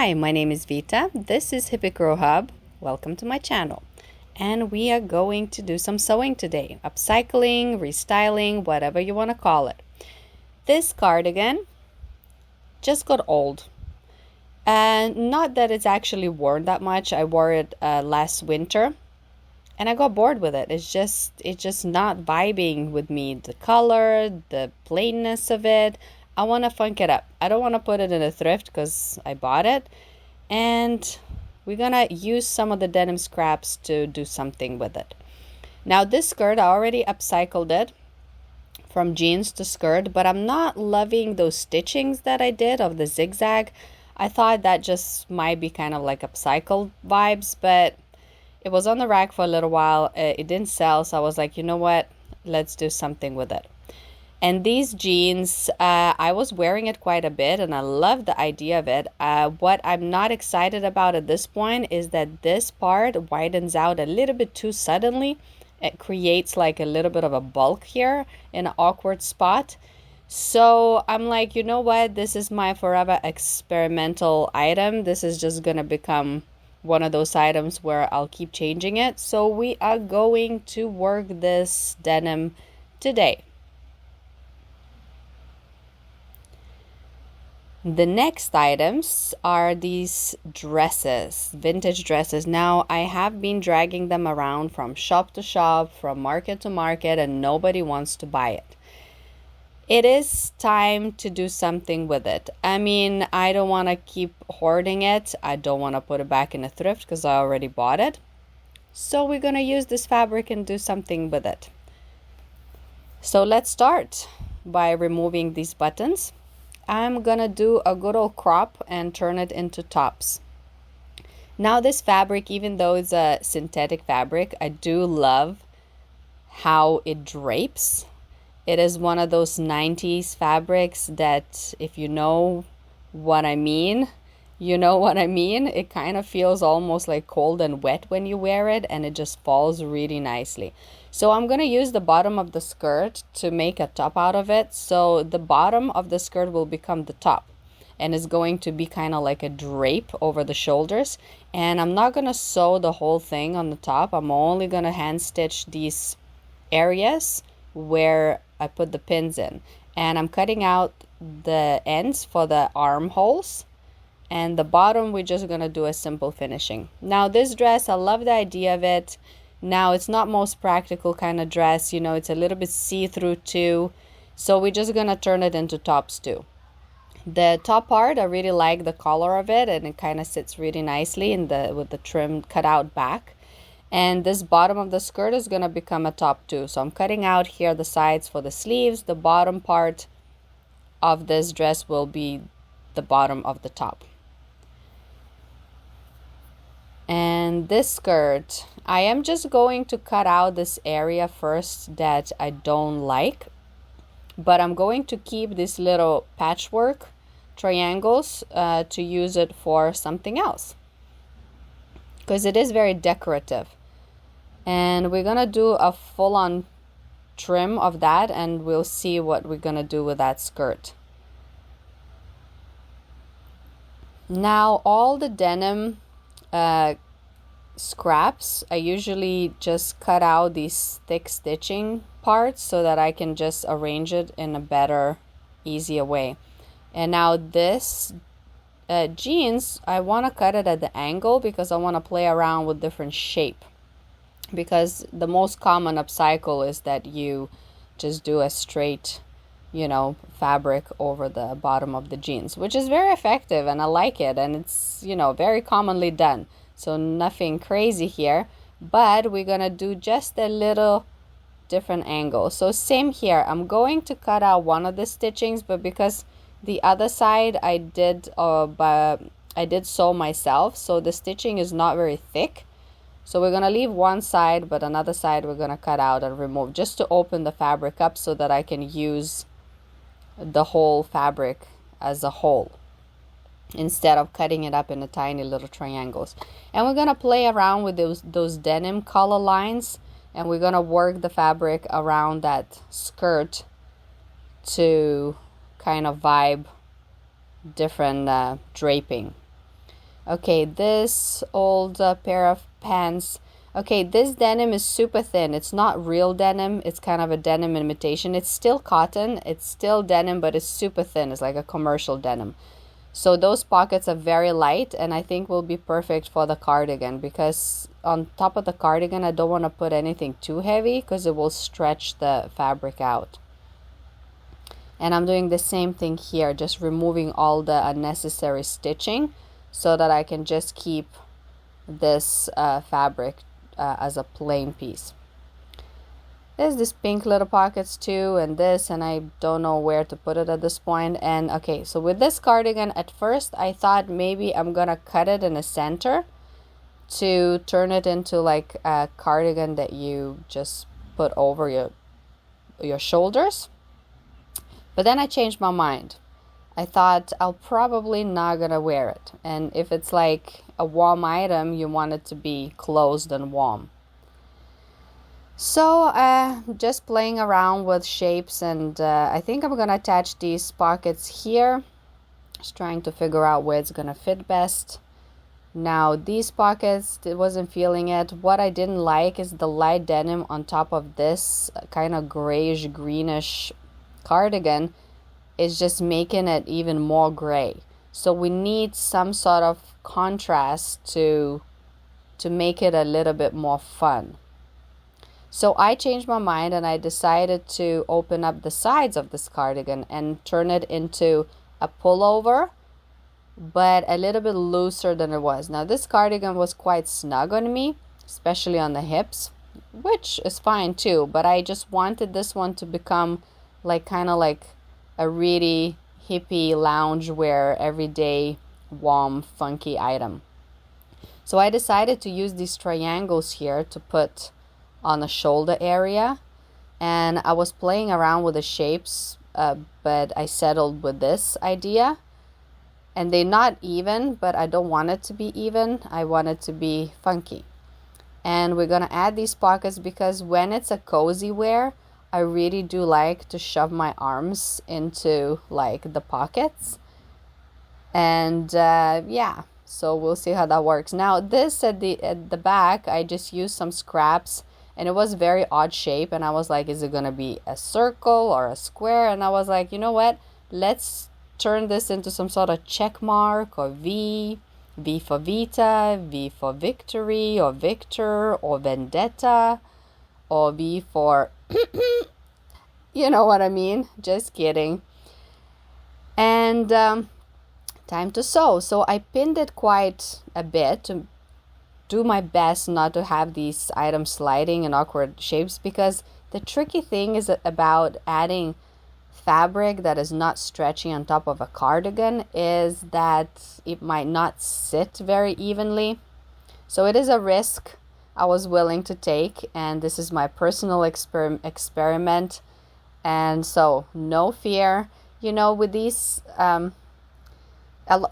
Hi, my name is Vita. This is Hippie Girl Hub. Welcome to my channel. And we are going to do some sewing today. Upcycling, restyling, whatever you want to call it. This cardigan just got old. And not that it's actually worn that much. I wore it last winter and I got bored with it. It's just not vibing with me. The color, the plainness of it. I want to funk it up. I don't want to put it in a thrift because I bought it. And we're going to use some of the denim scraps to do something with it. Now this skirt, I already upcycled it from jeans to skirt, but I'm not loving those stitchings that I did of the zigzag. I thought that just might be kind of like upcycled vibes, but it was on the rack for a little while. It didn't sell, so I was like, you know what? Let's do something with it. And these jeans, I was wearing it quite a bit and I love the idea of it. What I'm not excited about at this point is that this part widens out a little bit too suddenly. It creates like a little bit of a bulk here in an awkward spot. So I'm like, you know what? This is my forever experimental item. This is just going to become one of those items where I'll keep changing it. So we are going to work this denim today. The next items are these dresses, vintage dresses. Now, I have been dragging them around from shop to shop, from market to market, and nobody wants to buy it. It is time to do something with it. I mean, I don't want to keep hoarding it. I don't want to put it back in a thrift because I already bought it. So we're going to use this fabric and do something with it. So let's start by removing these buttons. I'm gonna do a good old crop and turn it into tops. Now this fabric, even though it's a synthetic fabric, I do love how it drapes. It is one of those 90s fabrics that, if you know what I mean, you know what I mean. It kind of feels almost like cold and wet when you wear it, and it just falls really nicely. So I'm going to use the bottom of the skirt to make a top out of it. So the bottom of the skirt will become the top and is going to be kind of like a drape over the shoulders. And I'm not going to sew the whole thing on the top. I'm only going to hand stitch these areas where I put the pins in. And I'm cutting out the ends for the armholes. And the bottom, we're just going to do a simple finishing. Now this dress, I love the idea of it. Now it's not most practical kind of dress, you know, it's a little bit see-through too. So we're just going to turn it into tops too. The top part, I really like the color of it, and it kind of sits really nicely in with the trim cut out back. And this bottom of the skirt is going to become a top too. So I'm cutting out here the sides for the sleeves. The bottom part of this dress will be the bottom of the top. And this skirt, I am just going to cut out this area first that I don't like, but I'm going to keep these little patchwork triangles to use it for something else because it is very decorative. And we're gonna do a full-on trim of that, and we'll see what we're gonna do with that skirt. Now all the denim scraps, I usually just cut out these thick stitching parts so that I can just arrange it in a better, easier way. And now this jeans, I want to cut it at the angle because I want to play around with different shape. Because the most common upcycle is that you just do a straight, you know, fabric over the bottom of the jeans, which is very effective and I like it, and it's, you know, very commonly done. So nothing crazy here, but we're gonna do just a little different angle. So same here, I'm going to cut out one of the stitchings, but because the other side I did sew myself, so the stitching is not very thick. So we're gonna leave one side, but another side we're gonna cut out and remove just to open the fabric up so that I can use the whole fabric as a whole, instead of cutting it up into tiny little triangles. And we're going to play around with those denim color lines, and we're going to work the fabric around that skirt to kind of vibe different draping. Okay, this old pair of pants. Okay, this denim is super thin. It's not real denim. It's kind of a denim imitation. It's still cotton. It's still denim, but it's super thin. It's like a commercial denim. So those pockets are very light, and I think will be perfect for the cardigan, because on top of the cardigan, I don't want to put anything too heavy because it will stretch the fabric out. And I'm doing the same thing here, just removing all the unnecessary stitching so that I can just keep this fabric as a plain piece. There's this pink little pockets too, and this, and I don't know where to put it at this point. And okay, so with this cardigan, at first I thought maybe I'm gonna cut it in the center to turn it into like a cardigan that you just put over your shoulders. But then I changed my mind. I thought I'll probably not gonna wear it, and if it's like a warm item, you want it to be closed and warm. So just playing around with shapes, and I think I'm gonna attach these pockets here. Just trying to figure out where it's gonna fit best. Now these pockets, it wasn't feeling it. What I didn't like is the light denim on top of this kind of grayish greenish cardigan is just making it even more gray. So we need some sort of contrast to make it a little bit more fun. So I changed my mind, and I decided to open up the sides of this cardigan and turn it into a pullover, but a little bit looser than it was. Now this cardigan was quite snug on me, especially on the hips, which is fine too, but I just wanted this one to become like kind of like a really hippie loungewear, everyday, warm, funky item. So I decided to use these triangles here to put on the shoulder area, and I was playing around with the shapes, but I settled with this idea. And they're not even, but I don't want it to be even. I want it to be funky. And we're gonna add these pockets because when it's a cozy wear, I really do like to shove my arms into like the pockets. And yeah, so we'll see how that works. Now this at the back, I just used some scraps, and it was very odd shape, and I was like, is it gonna be a circle or a square? And I was like, you know what, let's turn this into some sort of check mark or V for Vita, V for victory or victor or vendetta, or V for you know what I mean, just kidding. And time to sew. So I pinned it quite a bit to do my best not to have these items sliding in awkward shapes, because the tricky thing is about adding fabric that is not stretchy on top of a cardigan is that it might not sit very evenly. So it is a risk I was willing to take, and this is my personal experiment. And so no fear, you know, with these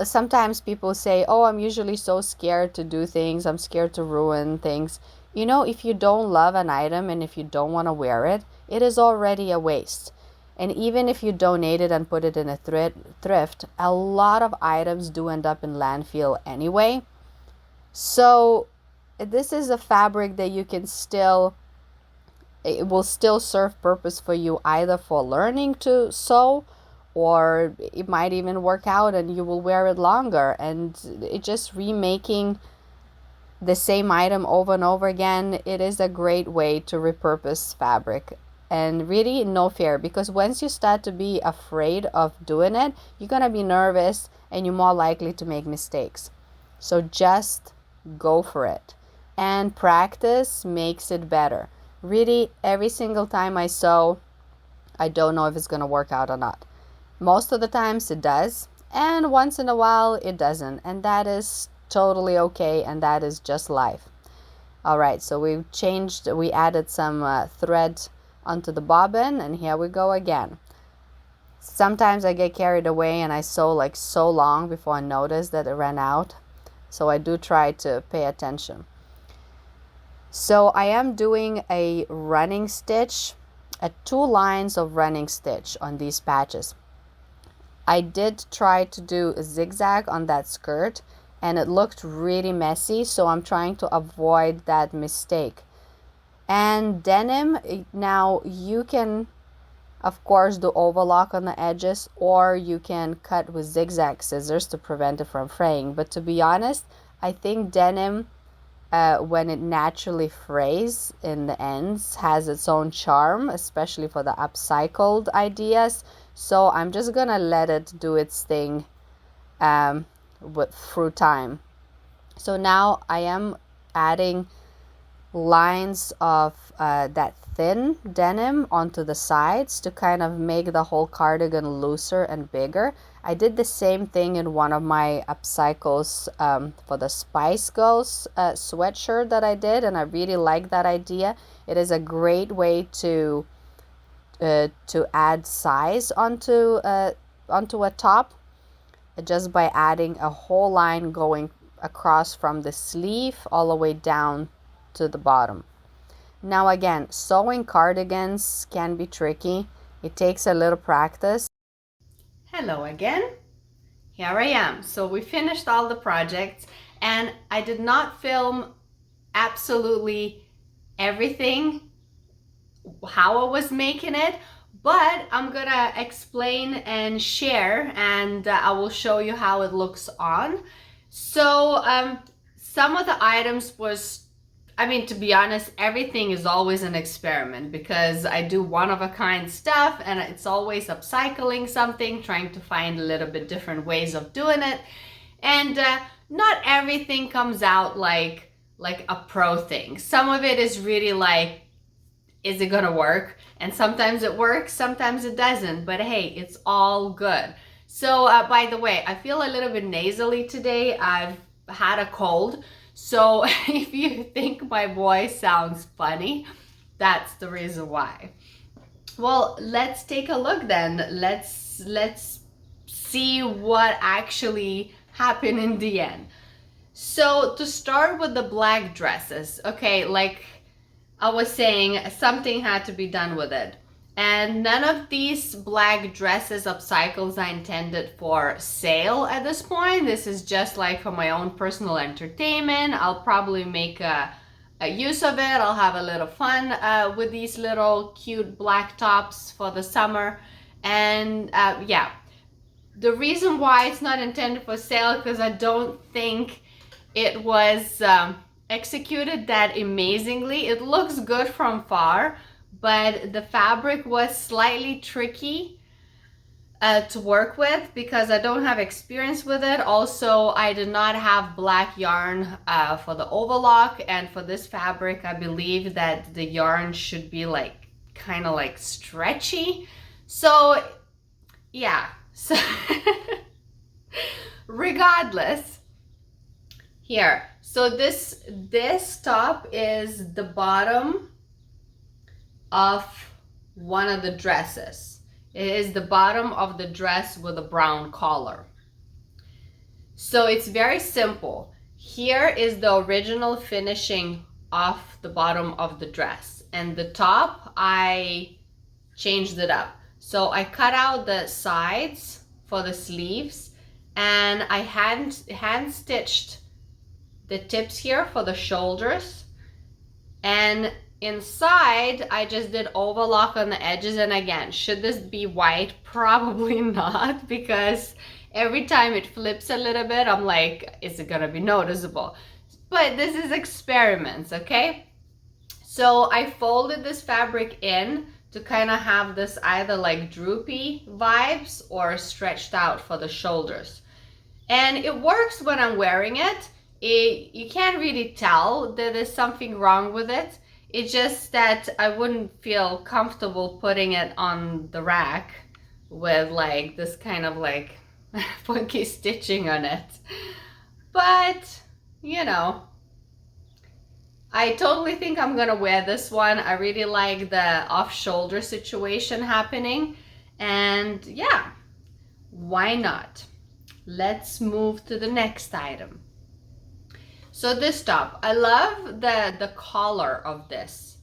sometimes people say, oh, I'm usually so scared to do things, I'm scared to ruin things. You know, if you don't love an item and if you don't want to wear it, it is already a waste. And even if you donate it and put it in a thrift, a lot of items do end up in landfill anyway. So this is a fabric that you can still, it will still serve purpose for you, either for learning to sew, or it might even work out and you will wear it longer. And it just remaking the same item over and over again, it is a great way to repurpose fabric. And really no fear, because once you start to be afraid of doing it, you're gonna be nervous and you're more likely to make mistakes. So just go for it, and practice makes it better. Really, every single time I sew, I don't know if it's gonna work out or not. Most of the times it does, and once in a while it doesn't, and that is totally okay, and that is just life. All right, so we added some thread onto the bobbin, and here we go again. Sometimes I get carried away and I sew like so long before I notice that it ran out, so I do try to pay attention. So I am doing a running stitch, 2 lines of running stitch on these patches. I did try to do a zigzag on that skirt, and it looked really messy, so I'm trying to avoid that mistake. And denim, now you can of course do overlock on the edges, or you can cut with zigzag scissors to prevent it from fraying. But to be honest, I think denim, when it naturally frays in the ends, has its own charm, especially for the upcycled ideas. So I'm just gonna let it do its thing through time. So now I am adding lines of that thin denim onto the sides to kind of make the whole cardigan looser and bigger. I did the same thing in one of my upcycles for the Spice Girls sweatshirt that I did, and I really like that idea. It is a great way to add size onto a top, just by adding a whole line going across from the sleeve all the way down to the bottom. Now again, sewing cardigans can be tricky. It takes a little practice. Hello again. Here I am. So we finished all the projects, and I did not film absolutely everything how I was making it, but I'm gonna explain and share, and I will show you how it looks on. So some of the items was, I mean, to be honest, everything is always an experiment, because I do one-of-a-kind stuff, and it's always upcycling something, trying to find a little bit different ways of doing it. And not everything comes out like a pro thing. Some of it is really like, is it gonna work? And sometimes it works, sometimes it doesn't, but hey, it's all good. So by the way, I feel a little bit nasally today. I've had a cold. So if you think my voice sounds funny, that's the reason why. Well, let's take a look then. Let's see what actually happened in the end. So to start with the black dresses, okay, like I was saying, something had to be done with it. And none of these black dresses upcycles are intended for sale at this point. This is just like for my own personal entertainment. I'll probably make a use of it. I'll have a little fun with these little cute black tops for the summer. And yeah, the reason why it's not intended for sale, because I don't think it was executed that amazingly. It looks good from far, but the fabric was slightly tricky to work with because I don't have experience with it. Also, I did not have black yarn for the overlock, and for this fabric, I believe that the yarn should be like kind of like stretchy. So yeah, so regardless, here. So this top is the bottom of one of the dresses. It is the bottom of the dress with a brown collar. So it's very simple. Here is the original finishing of the bottom of the dress, and the top I changed it up. So I cut out the sides for the sleeves, and I hand stitched the tips here for the shoulders, and inside I just did overlock on the edges. And again, should this be white? Probably not, because every time it flips a little bit, I'm like, is it gonna be noticeable? But this is experiments, okay? So I folded this fabric in to kind of have this either like droopy vibes or stretched out for the shoulders. And it works when I'm wearing it. You can't really tell that there's something wrong with it. It's just that I wouldn't feel comfortable putting it on the rack with like this kind of like funky stitching on it. But, you know, I totally think I'm gonna wear this one. I really like the off-shoulder situation happening. And yeah, why not? Let's move to the next item. So this top, I love the collar of this,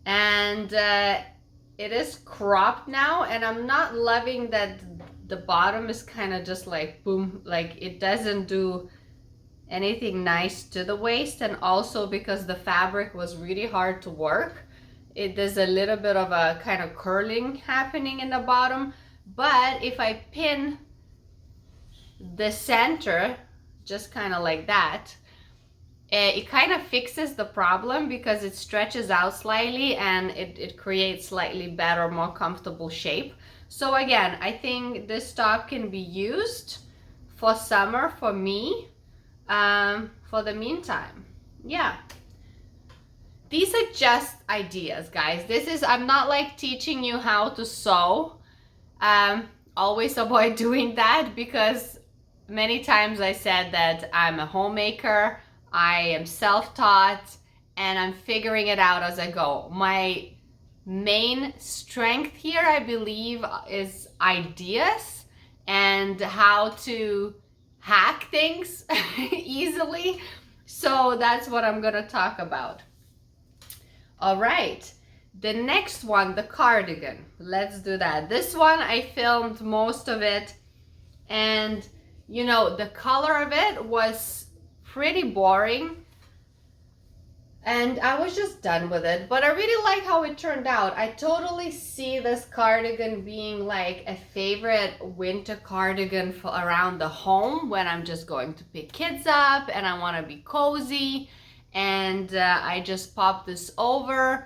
and it is cropped now, and I'm not loving that the bottom is kind of just like boom, like it doesn't do anything nice to the waist, and also because the fabric was really hard to work. There's a little bit of a kind of curling happening in the bottom, but if I pin the center just kind of like that, it kind of fixes the problem because it stretches out slightly and it creates slightly better, more comfortable shape. So again, I think this top can be used for summer for me, for the meantime. Yeah. These are just ideas, guys. I'm not like teaching you how to sew. Always avoid doing that because many times I said that I'm a homemaker, I am self-taught, and I'm figuring it out as I go. My main strength here, I believe, is ideas and how to hack things easily. So that's what I'm gonna talk about. All right, the next one, the cardigan. Let's do that. This one, I filmed most of it, and you know, the color of it was pretty boring, and I was just done with it, but I really like how it turned out. I totally see this cardigan being like a favorite winter cardigan for around the home when I'm just going to pick kids up and I want to be cozy. And I just pop this over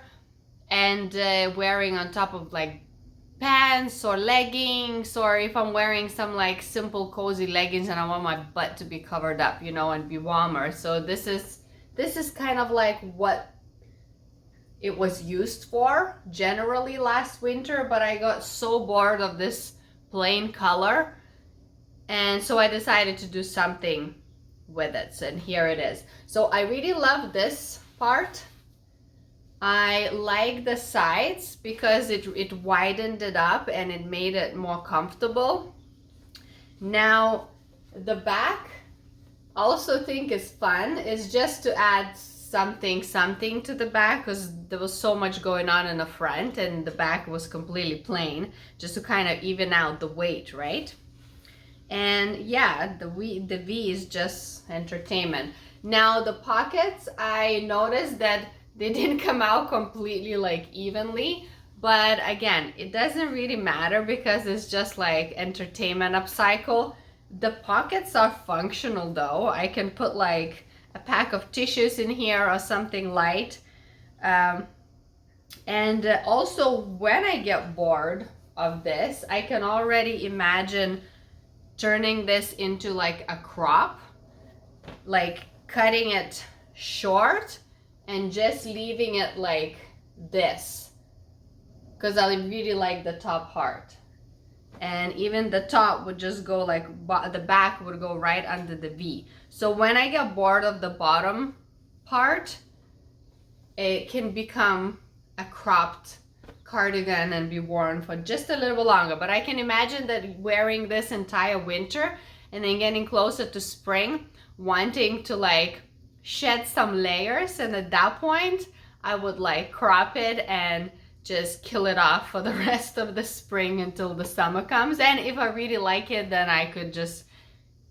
and wearing on top of like pants or leggings, or if I'm wearing some like simple cozy leggings and I want my butt to be covered up, you know, and be warmer. So this is kind of like what it was used for generally last winter, but I got so bored of this plain color, and so I decided to do something with it. So, and here it is. So I really love this part. I like the sides because it widened it up and it made it more comfortable. Now the back, also think is fun, is just to add something to the back, because there was so much going on in the front and the back was completely plain, just to kind of even out the weight, right? And yeah, the V is just entertainment. Now the pockets, I noticed that they didn't come out completely like evenly, but again, it doesn't really matter because it's just like entertainment upcycle. The pockets are functional though. I can put like a pack of tissues in here or something light. And also when I get bored of this, I can already imagine turning this into like a crop, like cutting it short and just leaving it like this, because I really like the top part. And even the top would just go like, the back would go right under the V. So when I get bored of the bottom part, it can become a cropped cardigan and be worn for just a little bit longer. But I can imagine that wearing this entire winter and then getting closer to spring, wanting to like shed some layers, and at that point I would like crop it and just kill it off for the rest of the spring until the summer comes. And if I really like it, then I could just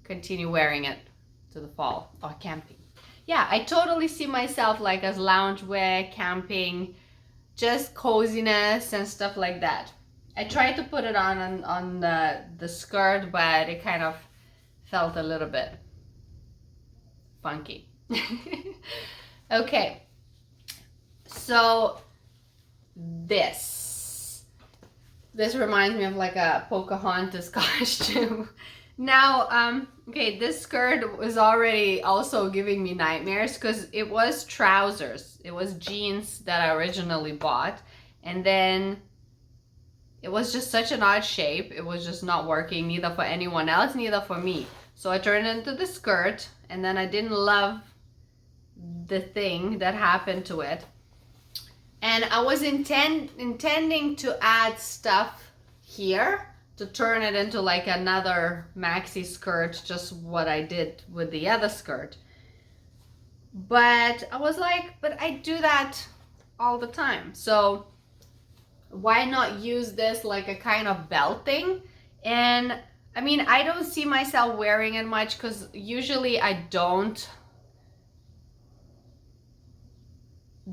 continue wearing it to the fall or camping. Yeah, I totally see myself like as loungewear, camping, just coziness and stuff like that. I tried to put it on the skirt, but it kind of felt a little bit funky. Okay, so this reminds me of like a Pocahontas costume. Now, okay, this skirt was already also giving me nightmares because it was trousers. It was jeans that I originally bought, and then it was just such an odd shape. It was just not working, neither for anyone else, neither for me. So I turned it into the skirt, and then I didn't love the thing that happened to it. And I was intending to add stuff here to turn it into like another maxi skirt, just what I did with the other skirt. But I was like, but I do that all the time. So why not use this like a kind of belt thing? And I mean, I don't see myself wearing it much because usually I don't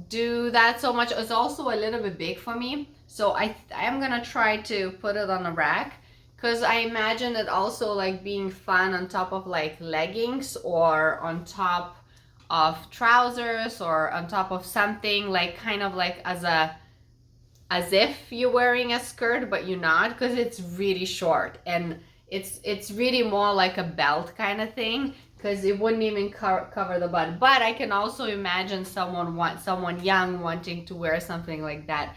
do that so much. It's also a little bit big for me. So I am gonna try to put it on a rack because I imagine it also like being fun on top of like leggings or on top of trousers or on top of something, like kind of like as if you're wearing a skirt but you're not, because it's really short and it's really more like a belt kind of thing, because it wouldn't even cover the butt. But I can also imagine someone young wanting to wear something like that,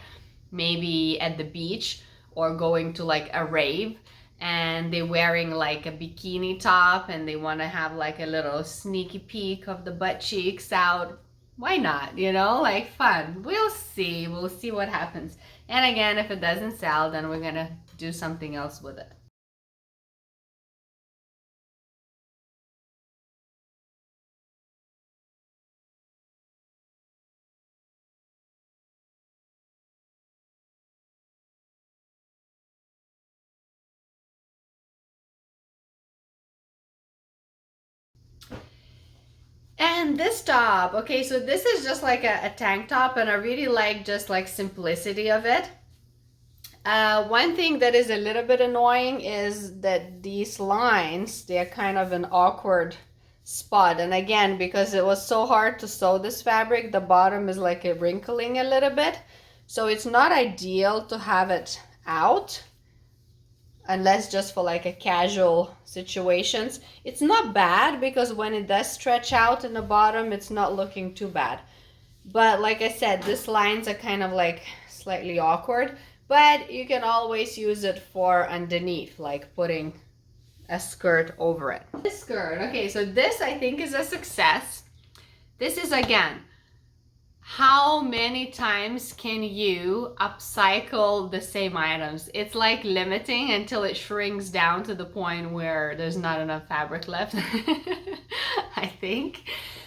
maybe at the beach or going to like a rave, and they're wearing like a bikini top and they want to have like a little sneaky peek of the butt cheeks out. Why not? You know, like fun. We'll see what happens. And again, if it doesn't sell, then we're gonna do something else with it. And this top, okay, so this is just like a tank top, and I really like just like simplicity of it. One thing that is a little bit annoying is that these lines, they're kind of an awkward spot. And again, because it was so hard to sew this fabric, the bottom is like a wrinkling a little bit. So it's not ideal to have it out unless just for like a casual situations. It's not bad because when it does stretch out in the bottom, it's not looking too bad. But like I said, these lines are kind of like slightly awkward, but you can always use it for underneath, like putting a skirt over it. This skirt, okay, so this I think is a success. This is, again, how many times can you upcycle the same items? It's like limiting until it shrinks down to the point where there's not enough fabric left, I think.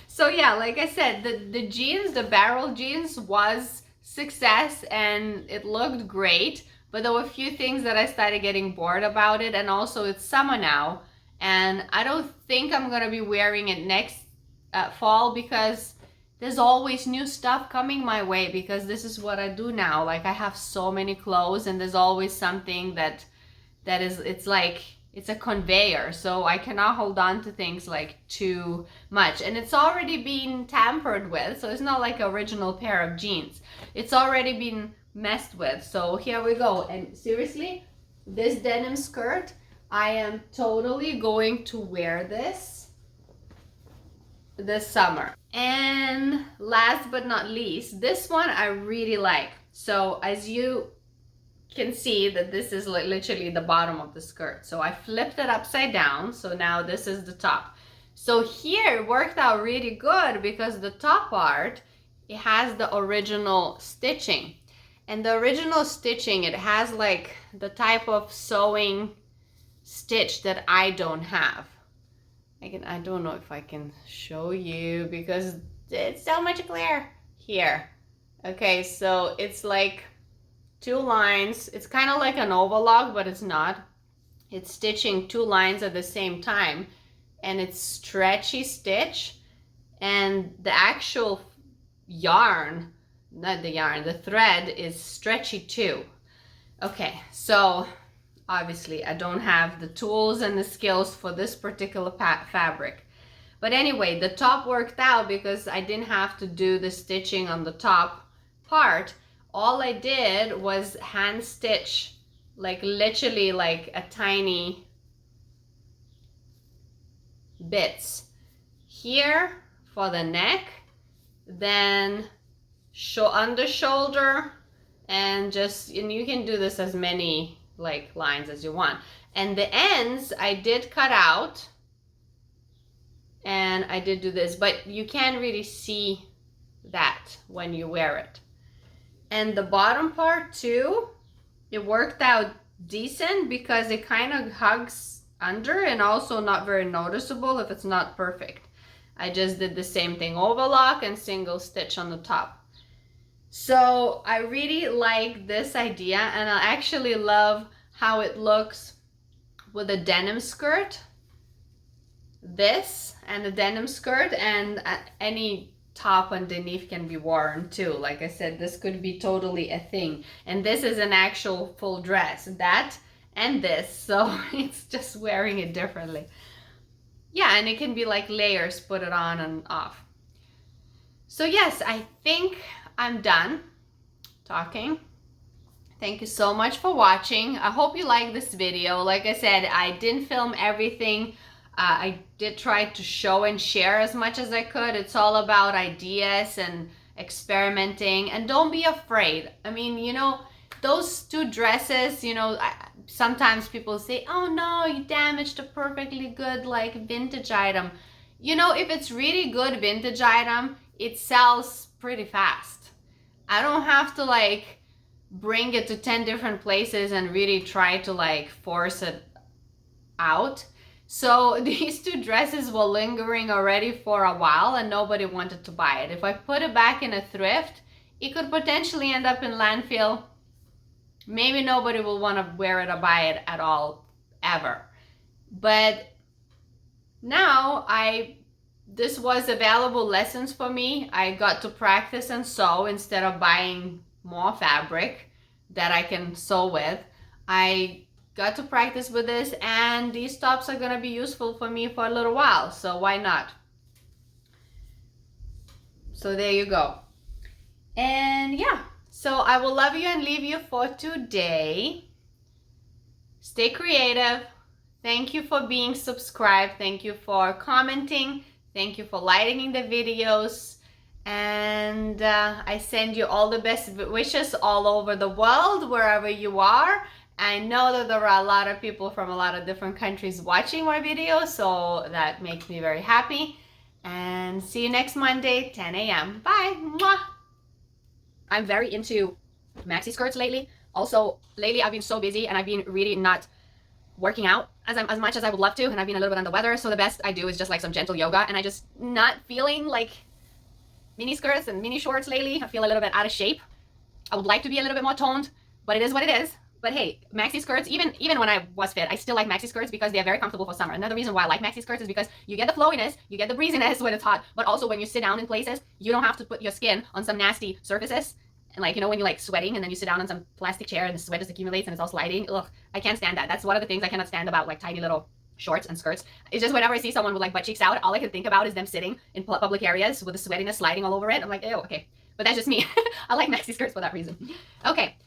So yeah, like I said, the jeans, the barrel jeans was success and it looked great, but there were a few things that I started getting bored about it, and also it's summer now, and I don't think I'm gonna be wearing it next fall because there's always new stuff coming my way, because this is what I do now. Like I have so many clothes and there's always something that is, it's like, it's a conveyor. So I cannot hold on to things like too much. And it's already been tampered with. So it's not like an original pair of jeans. It's already been messed with. So here we go. And seriously, this denim skirt, I am totally going to wear this summer. And last but not least, this one I really like. So as you can see that this is literally the bottom of the skirt. So I flipped it upside down. So now this is the top. So here it worked out really good because the top part, it has the original stitching. And the original stitching, it has like the type of sewing stitch that I don't have. I don't know if I can show you because it's so much clear here. Okay, so it's like two lines. It's kind of like an overlock, but it's not. It's stitching two lines at the same time, and it's stretchy stitch, and the actual yarn, not the yarn, the thread is stretchy too. Okay, so obviously, I don't have the tools and the skills for this particular fabric. But anyway, the top worked out because I didn't have to do the stitching on the top part. All I did was hand stitch, like literally like a tiny bits. Here for the neck, then under shoulder, and you can do this as many like lines as you want. And the ends I did cut out, and I did do this, but you can't really see that when you wear it. And the bottom part too, it worked out decent because it kind of hugs under and also not very noticeable if it's not perfect. I just did the same thing, overlock and single stitch on the top. So I really like this idea, and I actually love how it looks with a denim skirt, this and the denim skirt, and any top underneath can be worn too. Like I said, this could be totally a thing. And this is an actual full dress, that and this, so it's just wearing it differently. Yeah, and it can be like layers, put it on and off. So yes, I think I'm done talking. Thank you so much for watching. I hope you like this video. Like I said, I didn't film everything. I did try to show and share as much as I could. It's all about ideas and experimenting, and don't be afraid. I mean, you know, those two dresses, you know, sometimes people say, oh no, you damaged a perfectly good like vintage item. You know, if it's really good vintage item, it sells pretty fast. I don't have to like bring it to 10 different places and really try to like force it out. So these two dresses were lingering already for a while and nobody wanted to buy it. If I put it back in a thrift, it could potentially end up in landfill. Maybe nobody will want to wear it or buy it at all, ever. But now this was available lessons for me. I got to practice and sew instead of buying more fabric that I can sew with. I got to practice with this, and these tops are going to be useful for me for a little while, so why not? So there you go. And yeah, so I will love you and leave you for today. Stay creative. Thank you for being subscribed. Thank you for commenting. Thank you for liking the videos. And I send you all the best wishes all over the world, wherever you are. I know that there are a lot of people from a lot of different countries watching my videos, so that makes me very happy. And see you next Monday, 10 a.m. Bye. Mwah. I'm very into maxi skirts lately. Also, lately I've been so busy and I've been really not working out as much as I would love to, and I've been a little bit under the weather, so the best I do is just like some gentle yoga, and I just not feeling like mini skirts and mini shorts lately. I feel a little bit out of shape. I would like to be a little bit more toned, but it is what it is. But hey, maxi skirts, even when I was fit, I still like maxi skirts because they're very comfortable for summer. Another reason why I like maxi skirts is because you get the flowiness, you get the breeziness when it's hot, but also when you sit down in places, you don't have to put your skin on some nasty surfaces. And like, you know, when you're like sweating and then you sit down on some plastic chair and the sweat just accumulates and it's all sliding. Ugh, I can't stand that. That's one of the things I cannot stand about like tiny little shorts and skirts. It's just whenever I see someone with like butt cheeks out, all I can think about is them sitting in public areas with the sweatiness sliding all over it. I'm like, ew, okay. But that's just me. I like maxi skirts for that reason. Okay.